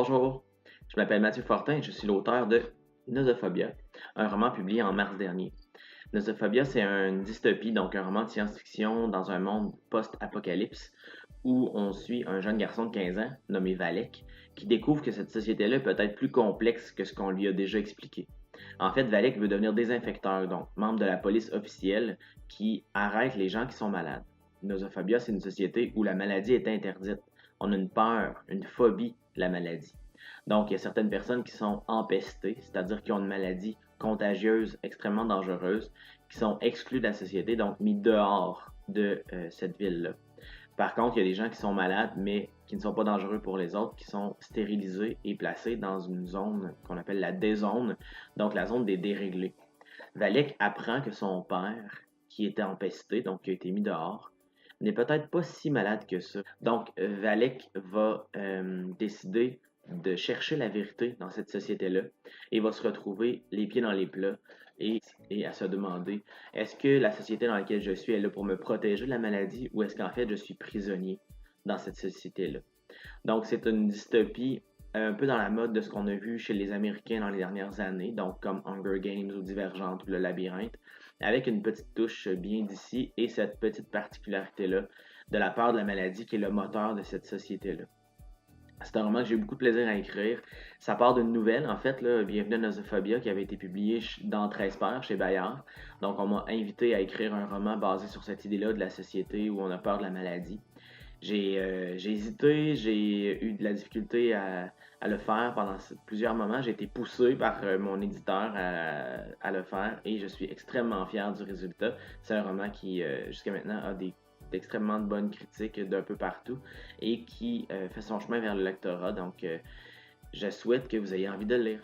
Bonjour, je m'appelle Mathieu Fortin et je suis l'auteur de Nosophobia, un roman publié en mars dernier. Nosophobia, c'est une dystopie, donc un roman de science-fiction dans un monde post-apocalypse où on suit un jeune garçon de 15 ans nommé Valek qui découvre que cette société-là peut être plus complexe que ce qu'on lui a déjà expliqué. En fait, Valek veut devenir désinfecteur, donc membre de la police officielle qui arrête les gens qui sont malades. Nosophobia, c'est une société où la maladie est interdite. On a une peur, une phobie de la maladie. Donc, il y a certaines personnes qui sont empestées, c'est-à-dire qui ont une maladie contagieuse extrêmement dangereuse, qui sont exclues de la société, donc mis dehors de cette ville-là. Par contre, il y a des gens qui sont malades, mais qui ne sont pas dangereux pour les autres, qui sont stérilisés et placés dans une zone qu'on appelle la dézone, donc la zone des déréglés. Valek apprend que son père, qui était empesté, donc qui a été mis dehors, n'est peut-être pas si malade que ça. Donc, Valek va décider de chercher la vérité dans cette société-là et va se retrouver les pieds dans les plats et, et à se demander, est-ce que la société dans laquelle je suis est là pour me protéger de la maladie ou est-ce qu'en fait je suis prisonnier dans cette société-là? Donc, c'est une dystopie un peu dans la mode de ce qu'on a vu chez les Américains dans les dernières années, donc comme Hunger Games ou Divergente ou Le Labyrinthe, avec une petite touche bien d'ici et cette petite particularité-là de la peur de la maladie qui est le moteur de cette société-là. C'est un roman que j'ai eu beaucoup de plaisir à écrire. Ça part d'une nouvelle, en fait, là, Bienvenue à Nosophobia, qui avait été publiée dans 13 paires chez Bayard. Donc, on m'a invité à écrire un roman basé sur cette idée-là de la société où on a peur de la maladie. J'ai hésité, j'ai eu de la difficulté à le faire pendant plusieurs moments. J'ai été poussé par mon éditeur à le faire et je suis extrêmement fier du résultat. C'est un roman qui, jusqu'à maintenant, a d'extrêmement de bonnes critiques d'un peu partout et qui fait son chemin vers le lectorat. Donc, je souhaite que vous ayez envie de le lire.